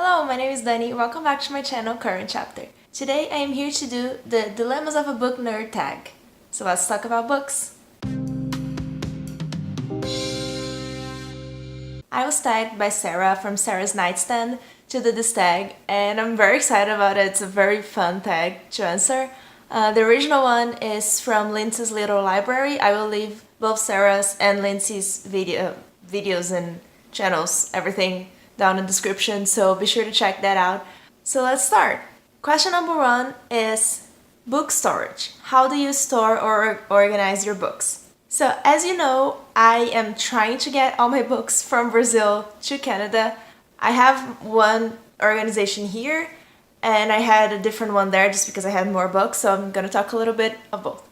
Hello, my name is Dani. Welcome back to my channel, Current Chapter. Today I am here to do the Dilemmas of a Book Nerd tag. So let's talk about books. I was tagged by Sarah from Sarah's Nightstand to do this tag, and I'm very excited about it. It's a very fun tag to answer. The original one is from Lindsay's Little Library. I will leave both Sarah's and Lindsay's videos and channels, everything down in the description, so be sure to check that out. So let's start. Question number 1 is book storage. How do you store or organize your books? So as you know, I am trying to get all my books from Brazil to Canada. I have one organization here and I had a different one there just because I had more books, so I'm gonna talk a little bit of both.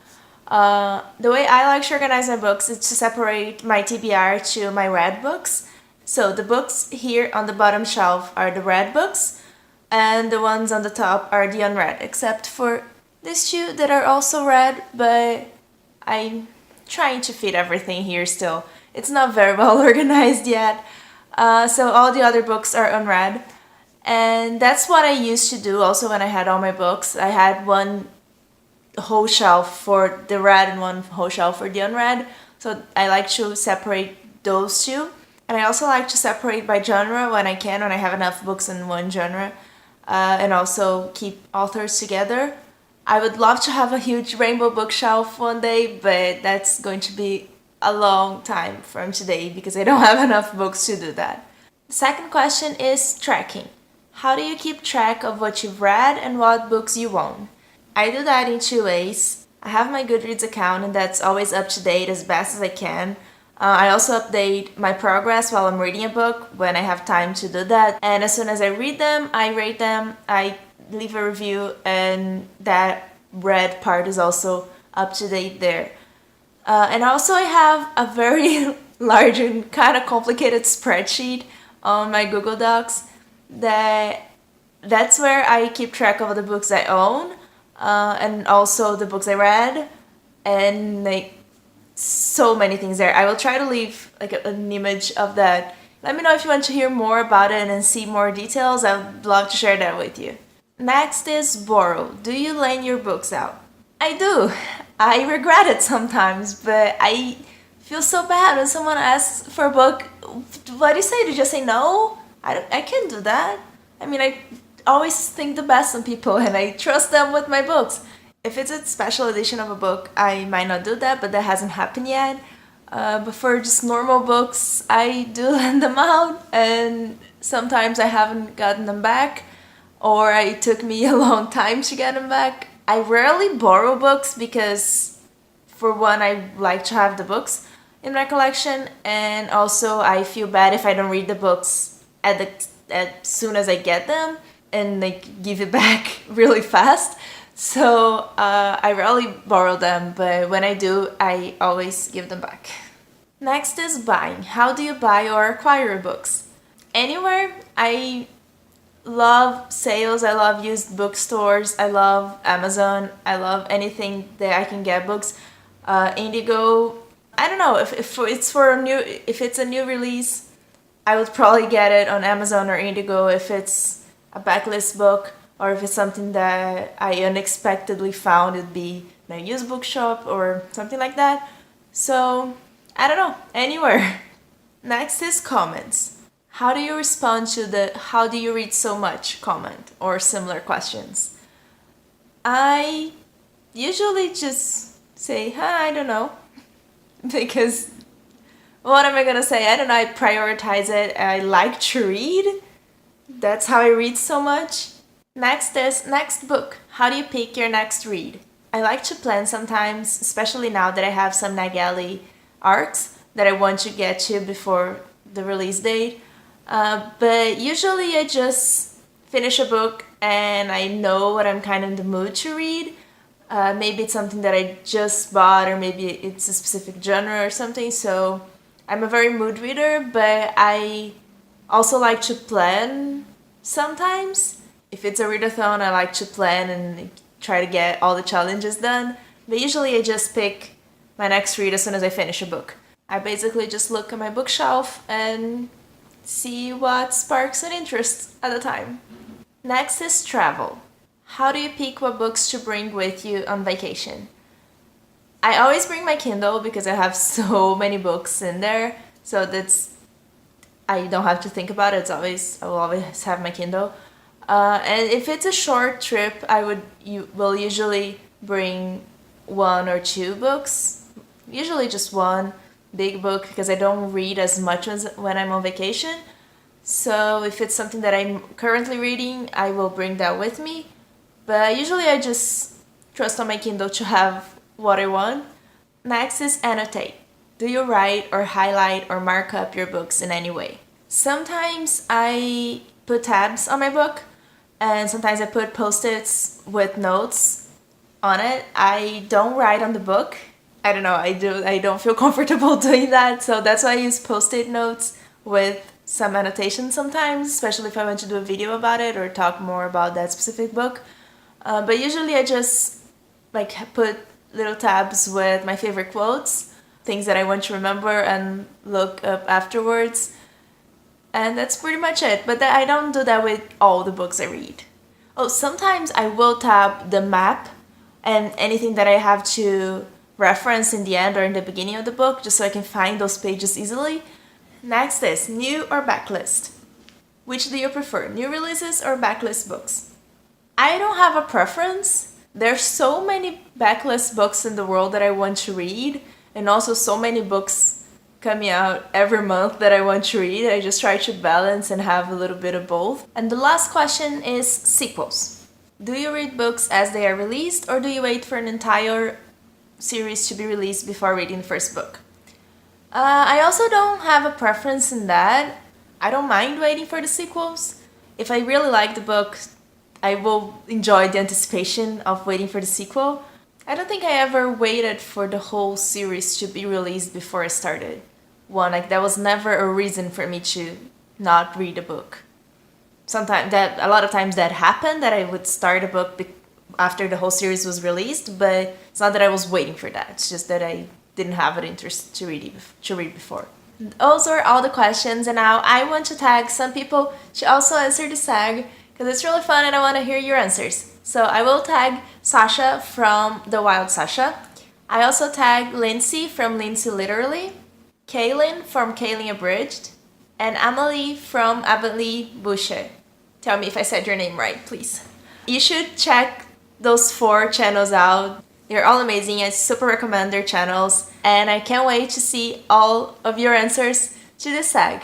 The way I like to organize my books is to separate my TBR to my read books. So the books here on the bottom shelf are the read books, and the ones on the top are the unread, except for these two that are also read, but I'm trying to fit everything here still. It's not very well organized yet, so all the other books are unread. And that's what I used to do also when I had all my books. I had one whole shelf for the read and one whole shelf for the unread, so I like to separate those two. And I also like to separate by genre when I can, when I have enough books in one genre, and also keep authors together. I would love to have a huge rainbow bookshelf one day, but that's going to be a long time from today because I don't have enough books to do that. The second question is tracking. How do you keep track of what you've read and what books you own? I do that in 2 ways. I have my Goodreads account, and that's always up to date as best as I can. I also update my progress while I'm reading a book when I have time to do that. And as soon as I read them, I rate them, I leave a review, and that read part is also up to date there. And also I have a very large and kind of complicated spreadsheet on my Google Docs that's where I keep track of the books I own, and also the books I read, and so many things there. I will try to leave an image of that. Let me know if you want to hear more about it and see more details. I would love to share that with you. Next is borrow. Do you lend your books out? I do. I regret it sometimes, but I feel so bad when someone asks for a book. What do you say? Did you just say no? I can't do that. I mean, I always think the best on people and I trust them with my books. If it's a special edition of a book, I might not do that, but that hasn't happened yet. But for just normal books, I do lend them out, and sometimes I haven't gotten them back, or it took me a long time to get them back. I rarely borrow books because, for one, I like to have the books in my collection, and also I feel bad if I don't read the books as soon as I get them, and give it back really fast. So I rarely borrow them, but when I do, I always give them back. Next is buying. How do you buy or acquire books? Anywhere. I love sales, I love used bookstores, I love Amazon, I love anything that I can get books. Indigo, I don't know, if it's a new release, I would probably get it on Amazon or Indigo if it's a backlist book, or if it's something that I unexpectedly found, it'd be in a used bookshop or something like that. So, I don't know, anywhere. Next is comments. How do you respond to the "how do you read so much" comment or similar questions? I usually just say, I don't know, because what am I gonna say? I don't know, I prioritize it. I like to read. That's how I read so much. Next is next book. How do you pick your next read? I like to plan sometimes, especially now that I have some NAGALI arcs that I want to get to before the release date. But usually I just finish a book and I know what I'm kind of in the mood to read. Maybe it's something that I just bought, or maybe it's a specific genre or something. So I'm a very mood reader, but I also like to plan sometimes. If it's a readathon, I like to plan and try to get all the challenges done. But usually I just pick my next read as soon as I finish a book. I basically just look at my bookshelf and see what sparks an interest at the time. Next is travel. How do you pick what books to bring with you on vacation? I always bring my Kindle because I have so many books in there, so I don't have to think about it. I will always have my Kindle. And if it's a short trip, will usually bring one or two books. Usually just one big book because I don't read as much as when I'm on vacation. So if it's something that I'm currently reading, I will bring that with me. But usually I just trust on my Kindle to have what I want. Next is annotate. Do you write or highlight or mark up your books in any way? Sometimes I put tabs on my book, and sometimes I put post-its with notes on it. I don't write on the book. I don't know, I don't feel comfortable doing that, so that's why I use post-it notes with some annotations sometimes, especially if I want to do a video about it or talk more about that specific book. But usually I just put little tabs with my favorite quotes, things that I want to remember and look up afterwards. And that's pretty much it, but I don't do that with all the books I read. Oh, sometimes I will tab the map and anything that I have to reference in the end or in the beginning of the book, just so I can find those pages easily. Next is new or backlist. Which do you prefer, new releases or backlist books? I don't have a preference. There's so many backlist books in the world that I want to read, and also so many books coming out every month that I want to read. I just try to balance and have a little bit of both. And the last question is sequels. Do you read books as they are released, or do you wait for an entire series to be released before reading the first book? I also don't have a preference in that. I don't mind waiting for the sequels. If I really like the book, I will enjoy the anticipation of waiting for the sequel. I don't think I ever waited for the whole series to be released before I started one. That was never a reason for me to not read a book. A lot of times that happened, that I would start a book after the whole series was released, but it's not that I was waiting for that. It's just that I didn't have an interest to read before. Those are all the questions, and now I want to tag some people to also answer this tag because it's really fun and I want to hear your answers. So I will tag Sasha from The Wild Sasha. I also tag Lindsay from Lindsay Literally, Kaylin from Kaylin Abridged, and Amelie from Amelie Boucher. Tell me if I said your name right, please. You should check those 4 channels out. They're all amazing. I super recommend their channels, and I can't wait to see all of your answers to this tag.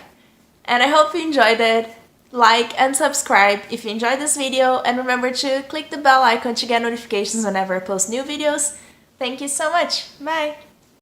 And I hope you enjoyed it. Like and subscribe if you enjoyed this video, and remember to click the bell icon to get notifications whenever I post new videos. Thank you so much. Bye!